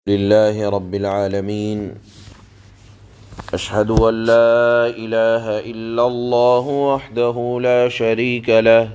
لله رب العالمين أشهد أن لا إله إلا الله وحده لا شريك له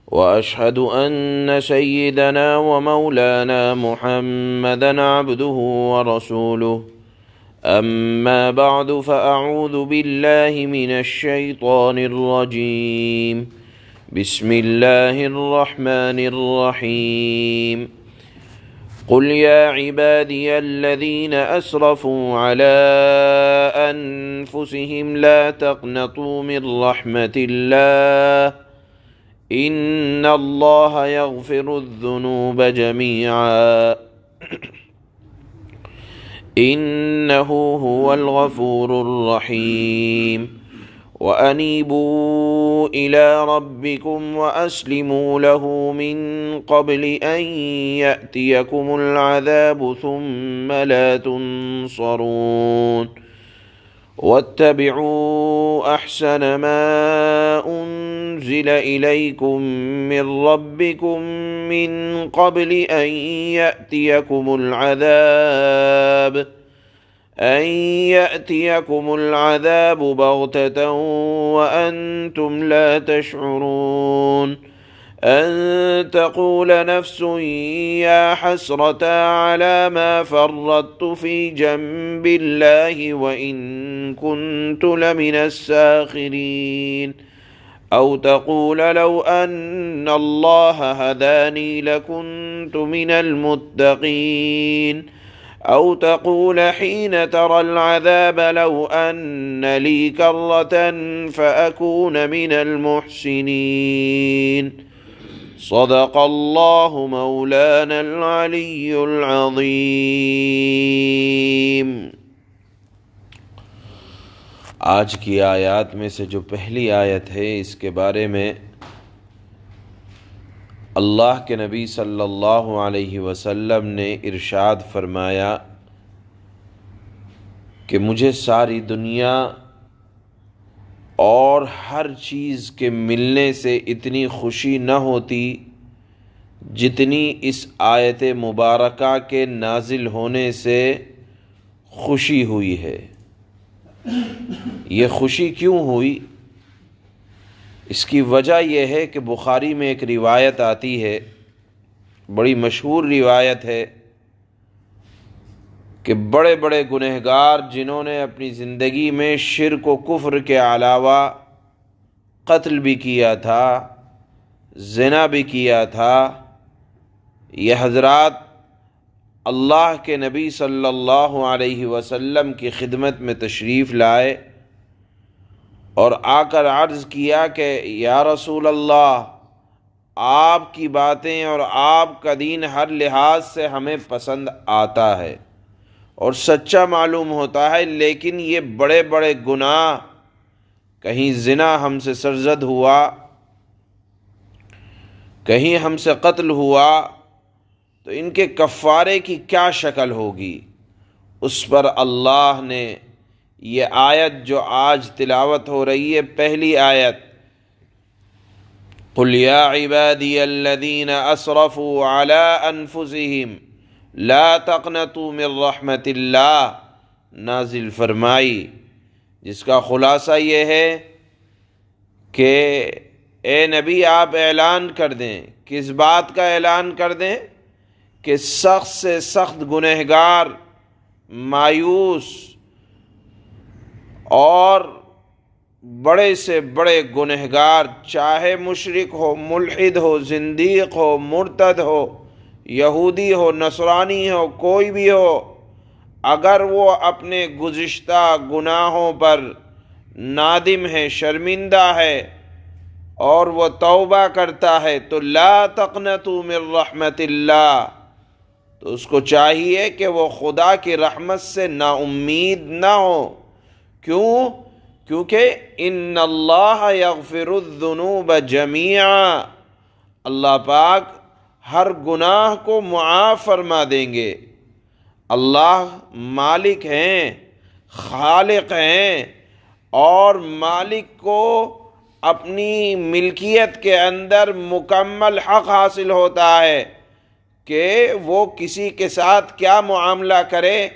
وأشهد أن سيدنا ومولانا محمدا عبده ورسوله أما بعد فأعوذ بالله من الشيطان الرجيم بسم الله الرحمن الرحيم قل يا عبادي الذين أسرفوا على أنفسهم لا تقنطوا من رحمة الله إن الله يغفر الذنوب جميعا إنه هو الغفور الرحيم وأنيبوا إلى ربكم وأسلموا له من قبل أن يأتيكم العذاب ثم لا تنصرون واتبعوا أحسن ما أنزل إليكم من ربكم من قبل أن يأتيكم العذاب بغتة وأنتم لا تشعرون أن تقول نفس يا حسرة على ما فرطت في جنب الله وإن كنت لمن الساخرين أو تقول لو أن الله هداني لكنت من المتقين أو تقول حين ترى العذاب لو أن لي كرة فأكون من المحسنين صدق الله مولانا العلي العظيم۔ آج کی آیات میں سے جو پہلی آیت ہے اس کے بارے میں اللہ کے نبی صلی اللہ علیہ وسلم نے ارشاد فرمایا کہ مجھے ساری دنیا اور ہر چیز کے ملنے سے اتنی خوشی نہ ہوتی جتنی اس آیت مبارکہ کے نازل ہونے سے خوشی ہوئی ہے۔ یہ خوشی کیوں ہوئی؟ اس کی وجہ یہ ہے کہ بخاری میں ایک روایت آتی ہے، بڑی مشہور روایت ہے کہ بڑے بڑے گنہگار جنہوں نے اپنی زندگی میں شرک و کفر کے علاوہ قتل بھی کیا تھا، زنا بھی کیا تھا، یہ حضرات اللہ کے نبی صلی اللہ علیہ وسلم کی خدمت میں تشریف لائے اور آ کر عرض کیا کہ یا رسول اللہ، آپ کی باتیں اور آپ کا دین ہر لحاظ سے ہمیں پسند آتا ہے اور سچا معلوم ہوتا ہے، لیکن یہ بڑے بڑے گناہ، کہیں زنا ہم سے سرزد ہوا، کہیں ہم سے قتل ہوا تو ان کے کفارے کی کیا شکل ہوگی؟ اس پر اللہ نے یہ آیت جو آج تلاوت ہو رہی ہے، پہلی آیت، قل یا عبادی الذین اسرفوا علی انفسہم لا تقنطوا من رحمت اللہ، نازل فرمائی، جس کا خلاصہ یہ ہے کہ اے نبی آپ اعلان کر دیں۔ کس بات کا اعلان کر دیں؟ کہ سخت سے سخت گنہگار، مایوس اور بڑے سے بڑے گنہگار، چاہے مشرک ہو، ملحد ہو، زندیق ہو، مرتد ہو، یہودی ہو، نصرانی ہو، کوئی بھی ہو، اگر وہ اپنے گزشتہ گناہوں پر نادم ہے، شرمندہ ہے اور وہ توبہ کرتا ہے تو لا تقنطوا من رحمت اللہ، تو اس کو چاہیے کہ وہ خدا کی رحمت سے نا امید نہ ہو۔ کیوں؟ کیونکہ ان اللہ یغفر الذنوب جمیعا، اللہ پاک ہر گناہ کو معاف فرما دیں گے۔ اللہ مالک ہیں، خالق ہیں، اور مالک کو اپنی ملکیت کے اندر مکمل حق حاصل ہوتا ہے کہ وہ کسی کے ساتھ کیا معاملہ کرے،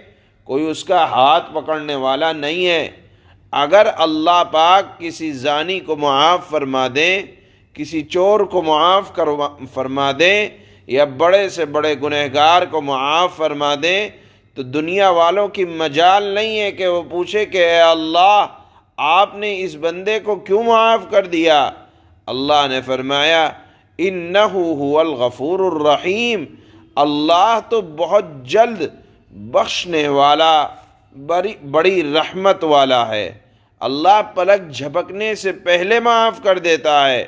کوئی اس کا ہاتھ پکڑنے والا نہیں ہے۔ اگر اللہ پاک کسی زانی کو معاف فرما دیں، کسی چور کو معاف فرما دیں، یا بڑے سے بڑے گنہگار کو معاف فرما دیں، تو دنیا والوں کی مجال نہیں ہے کہ وہ پوچھے کہ اے اللہ آپ نے اس بندے کو کیوں معاف کر دیا۔ اللہ نے فرمایا انہ هو الغفور الرحیم، اللہ تو بہت جلد بخشنے والا، بڑی رحمت والا ہے۔ اللہ پلک جھپکنے سے پہلے معاف کر دیتا ہے۔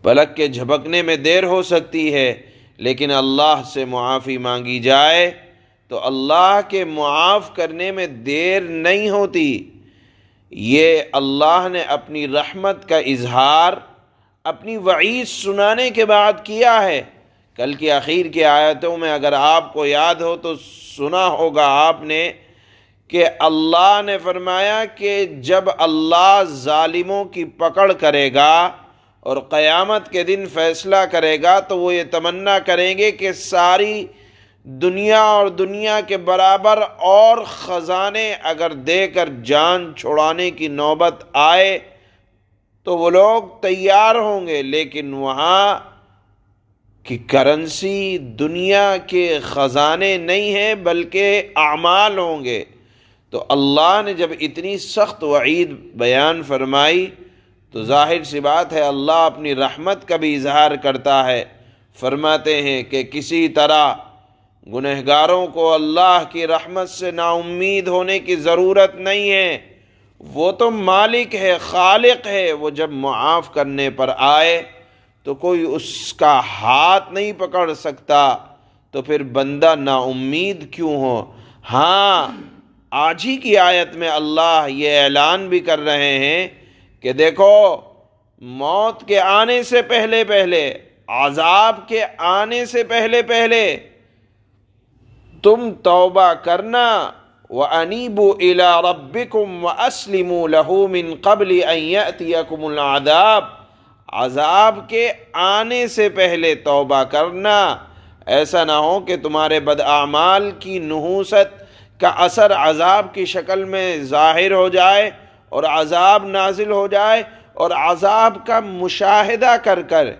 پلک کے جھپکنے میں دیر ہو سکتی ہے، لیکن اللہ سے معافی مانگی جائے تو اللہ کے معاف کرنے میں دیر نہیں ہوتی۔ یہ اللہ نے اپنی رحمت کا اظہار اپنی وعید سنانے کے بعد کیا ہے۔ کل کی آخر کی آیتوں میں اگر آپ کو یاد ہو تو سنا ہوگا آپ نے کہ اللہ نے فرمایا کہ جب اللہ ظالموں کی پکڑ کرے گا اور قیامت کے دن فیصلہ کرے گا تو وہ یہ تمنا کریں گے کہ ساری دنیا اور دنیا کے برابر اور خزانے اگر دے کر جان چھڑانے کی نوبت آئے تو وہ لوگ تیار ہوں گے، لیکن وہاں کی کرنسی دنیا کے خزانے نہیں ہیں بلکہ اعمال ہوں گے۔ تو اللہ نے جب اتنی سخت وعید بیان فرمائی تو ظاہر سی بات ہے اللہ اپنی رحمت کا بھی اظہار کرتا ہے۔ فرماتے ہیں کہ کسی طرح گنہگاروں کو اللہ کی رحمت سے نا امید ہونے کی ضرورت نہیں ہے، وہ تو مالک ہے، خالق ہے، وہ جب معاف کرنے پر آئے تو کوئی اس کا ہاتھ نہیں پکڑ سکتا، تو پھر بندہ نا امید کیوں ہو۔ ہاں آج ہی کی آیت میں اللہ یہ اعلان بھی کر رہے ہیں کہ دیکھو موت کے آنے سے پہلے عذاب کے آنے سے پہلے تم توبہ کرنا، وَأَنِيبُوا إِلَىٰ رَبِّكُمْ وَأَسْلِمُوا لَهُ مِن قَبْلِ أَن يَأْتِيَكُمُ الْعَذَابُ، عذاب کے آنے سے پہلے توبہ کرنا، ایسا نہ ہو کہ تمہارے بداعمال کی نحوست کا اثر عذاب کی شکل میں ظاہر ہو جائے اور عذاب نازل ہو جائے، اور عذاب کا مشاہدہ کر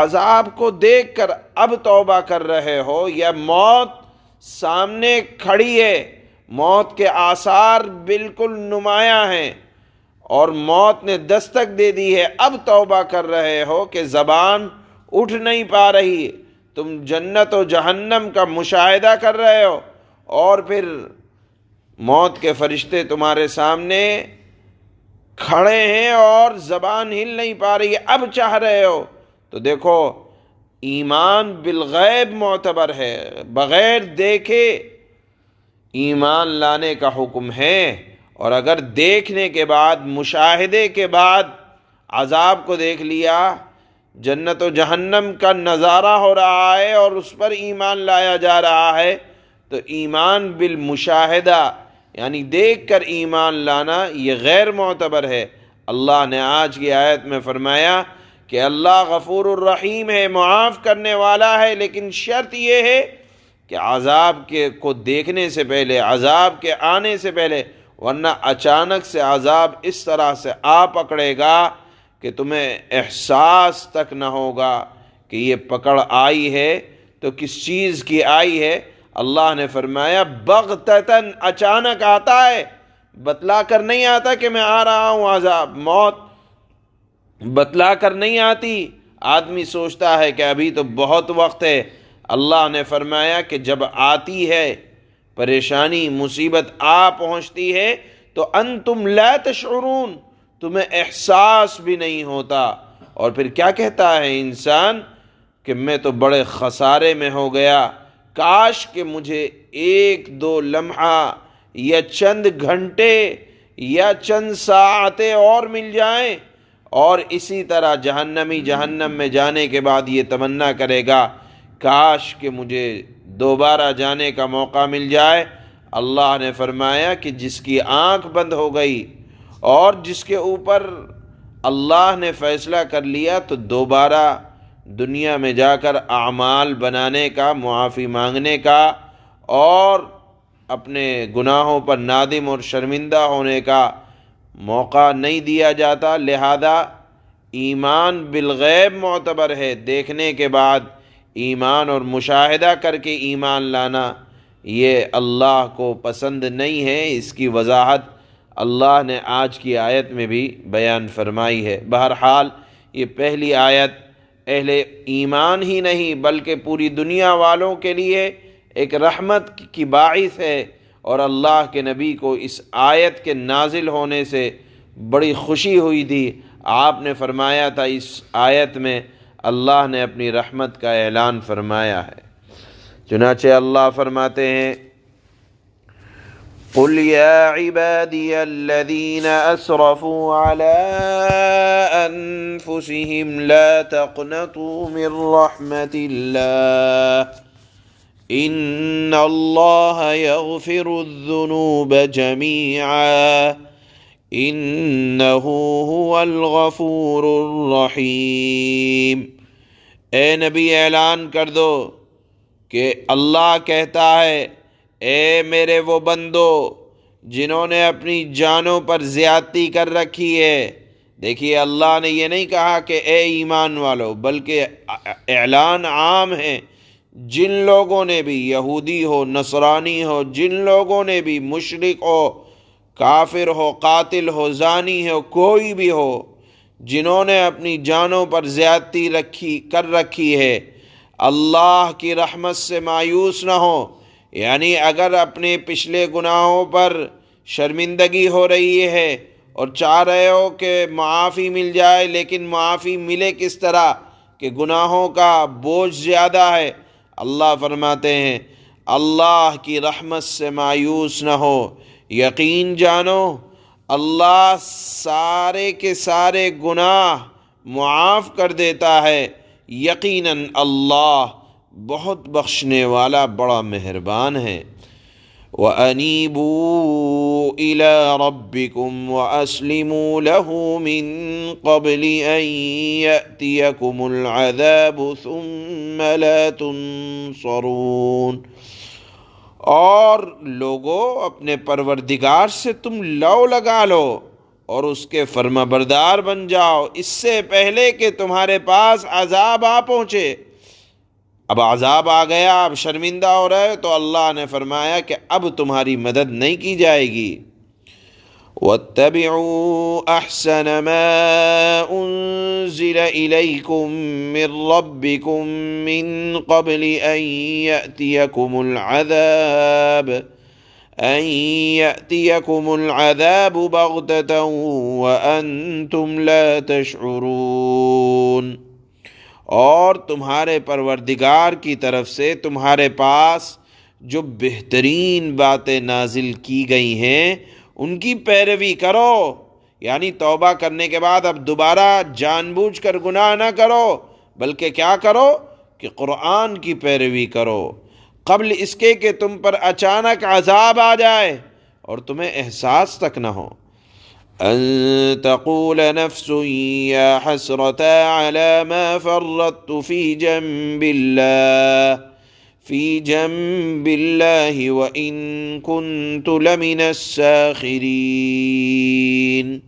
عذاب کو دیکھ کر اب توبہ کر رہے ہو، یا موت سامنے کھڑی ہے، موت کے آثار بالکل نمایاں ہیں اور موت نے دستک دے دی ہے، اب توبہ کر رہے ہو کہ زبان اٹھ نہیں پا رہی، تم جنت و جہنم کا مشاہدہ کر رہے ہو اور پھر موت کے فرشتے تمہارے سامنے کھڑے ہیں اور زبان ہل نہیں پا رہی ہے، اب چاہ رہے ہو، تو دیکھو ایمان بالغیب معتبر ہے، بغیر دیکھے ایمان لانے کا حکم ہے، اور اگر دیکھنے کے بعد، مشاہدے کے بعد عذاب کو دیکھ لیا، جنت و جہنم کا نظارہ ہو رہا ہے اور اس پر ایمان لایا جا رہا ہے، تو ایمان بالمشاہدہ یعنی دیکھ کر ایمان لانا یہ غیر معتبر ہے۔ اللہ نے آج کی آیت میں فرمایا کہ اللہ غفور الرحیم ہے، معاف کرنے والا ہے، لیکن شرط یہ ہے کہ عذاب کو دیکھنے سے پہلے، عذاب کے آنے سے پہلے، ورنہ اچانک سے عذاب اس طرح سے آ پکڑے گا کہ تمہیں احساس تک نہ ہوگا کہ یہ پکڑ آئی ہے تو کس چیز کی آئی ہے۔ اللہ نے فرمایا بغتتاً، اچانک آتا ہے، بتلا کر نہیں آتا کہ میں آ رہا ہوں، عذاب موت بتلا کر نہیں آتی، آدمی سوچتا ہے کہ ابھی تو بہت وقت ہے۔ اللہ نے فرمایا کہ جب آتی ہے پریشانی، مصیبت آ پہنچتی ہے تو انتم لا تشعرون، تمہیں احساس بھی نہیں ہوتا، اور پھر کیا کہتا ہے انسان کہ میں تو بڑے خسارے میں ہو گیا، کاش کہ مجھے ایک دو لمحہ یا چند گھنٹے یا چند ساعتیں اور مل جائیں، اور اسی طرح جہنمی جہنم میں جانے کے بعد یہ تمنا کرے گا کاش کہ مجھے دوبارہ جانے کا موقع مل جائے۔ اللہ نے فرمایا کہ جس کی آنکھ بند ہو گئی اور جس کے اوپر اللہ نے فیصلہ کر لیا تو دوبارہ دنیا میں جا کر اعمال بنانے کا، معافی مانگنے کا اور اپنے گناہوں پر نادم اور شرمندہ ہونے کا موقع نہیں دیا جاتا۔ لہذا ایمان بالغیب معتبر ہے، دیکھنے کے بعد ایمان اور مشاہدہ کر کے ایمان لانا یہ اللہ کو پسند نہیں ہے۔ اس کی وضاحت اللہ نے آج کی آیت میں بھی بیان فرمائی ہے۔ بہرحال یہ پہلی آیت اہل ایمان ہی نہیں بلکہ پوری دنیا والوں کے لیے ایک رحمت کی باعث ہے، اور اللہ کے نبی کو اس آیت کے نازل ہونے سے بڑی خوشی ہوئی تھی۔ آپ نے فرمایا تھا اس آیت میں اللہ نے اپنی رحمت کا اعلان فرمایا ہے۔ چنانچہ اللہ فرماتے ہیں قُلْ يَا عِبَادِيَ الَّذِينَ أَسْرَفُوا عَلَىٰ أَنفُسِهِمْ لَا تَقْنَطُوا مِنْ رَحْمَةِ اللَّهِ إِنَّ اللَّهَ يَغْفِرُ الذُّنُوبَ جَمِيعًا إِنَّهُ هُوَ الْغَفُورُ الرَّحِيمُ۔ اے نبی اعلان کر دو کہ اللہ کہتا ہے اے میرے وہ بندو جنہوں نے اپنی جانوں پر زیادتی کر رکھی ہے۔ دیکھیے اللہ نے یہ نہیں کہا کہ اے ایمان والو، بلکہ اعلان عام ہے۔ جن لوگوں نے بھی، یہودی ہو، نصرانی ہو، جن لوگوں نے بھی، مشرک ہو، کافر ہو، قاتل ہو، زانی ہو، کوئی بھی ہو، جنہوں نے اپنی جانوں پر زیادتی کر رکھی ہے، اللہ کی رحمت سے مایوس نہ ہو۔ یعنی اگر اپنے پچھلے گناہوں پر شرمندگی ہو رہی ہے اور چاہ رہے ہو کہ معافی مل جائے، لیکن معافی ملے کس طرح کہ گناہوں کا بوجھ زیادہ ہے، اللہ فرماتے ہیں اللہ کی رحمت سے مایوس نہ ہو، یقین جانو اللہ سارے کے سارے گناہ معاف کر دیتا ہے، یقیناً اللہ بہت بخشنے والا بڑا مہربان ہے۔ وَأَنِيبُوا إِلَىٰ رَبِّكُمْ وَأَسْلِمُوا لَهُ مِن قَبْلِ أَن يَأْتِيَكُمُ الْعَذَابُ ثُمَّ لَا تُنصَرُونَ۔ اور لوگو اپنے پروردگار سے تم لو لگا لو اور اس کے فرما بردار بن جاؤ اس سے پہلے کہ تمہارے پاس عذاب آ پہنچے۔ اب عذاب آ گیا، اب شرمندہ ہو رہے تو اللہ نے فرمایا کہ اب تمہاری مدد نہیں کی جائے گی۔ وَاتَّبِعُوا أَحْسَنَ مَا أُنزِلَ إِلَيْكُم مِّن رَّبِّكُم مِّن قَبْلِ أَن يَأْتِيَكُمُ الْعَذَابُ بَغْتَةً وَأَنتُمْ لَا تَشْعُرُونَ۔ اور تمہارے پروردگار کی طرف سے تمہارے پاس جو بہترین باتیں نازل کی گئی ہیں ان کی پیروی کرو، یعنی توبہ کرنے کے بعد اب دوبارہ جان بوجھ کر گناہ نہ کرو، بلکہ کیا کرو کہ قرآن کی پیروی کرو قبل اس کے کہ تم پر اچانک عذاب آ جائے اور تمہیں احساس تک نہ ہو۔ أن تقول نفس يا حسرة على ما فرطت في جنب الله وإن كنت لمن الساخرين۔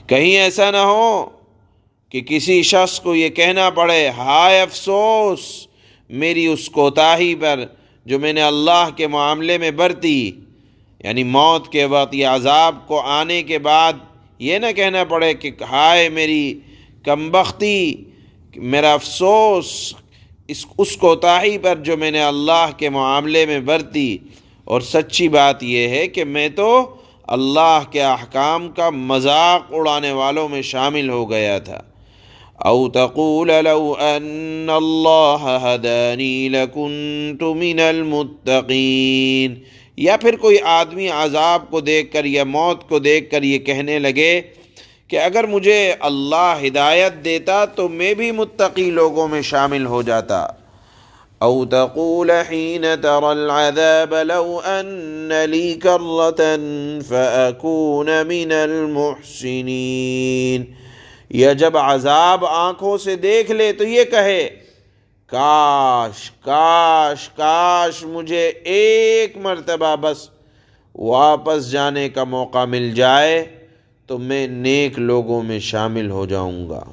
کہیں ایسا نہ ہو کہ کسی شخص کو یہ کہنا پڑے ہائے افسوس میری اس کوتاہی پر جو میں نے اللہ کے معاملے میں برتی، یعنی موت کے وقت یا عذاب کو آنے کے بعد یہ نہ کہنا پڑے کہ ہائے میری کمبختی، میرا افسوس اس کوتاہی پر جو میں نے اللہ کے معاملے میں برتی۔ اور سچی بات یہ ہے کہ میں تو اللہ کے احکام کا مذاق اڑانے والوں میں شامل ہو گیا تھا۔ او تقول لو ان اللہ ہدانی لکنت من المتقین، یا پھر کوئی آدمی عذاب کو دیکھ کر یا موت کو دیکھ کر یہ کہنے لگے کہ اگر مجھے اللہ ہدایت دیتا تو میں بھی متقی لوگوں میں شامل ہو جاتا۔ او تقول حين ترى العذاب لو ان لي كرة فأكون من المحسنين، یا جب عذاب آنکھوں سے دیکھ لے تو یہ کہے کاش کاش کاش مجھے ایک مرتبہ بس واپس جانے کا موقع مل جائے تو میں نیک لوگوں میں شامل ہو جاؤں گا۔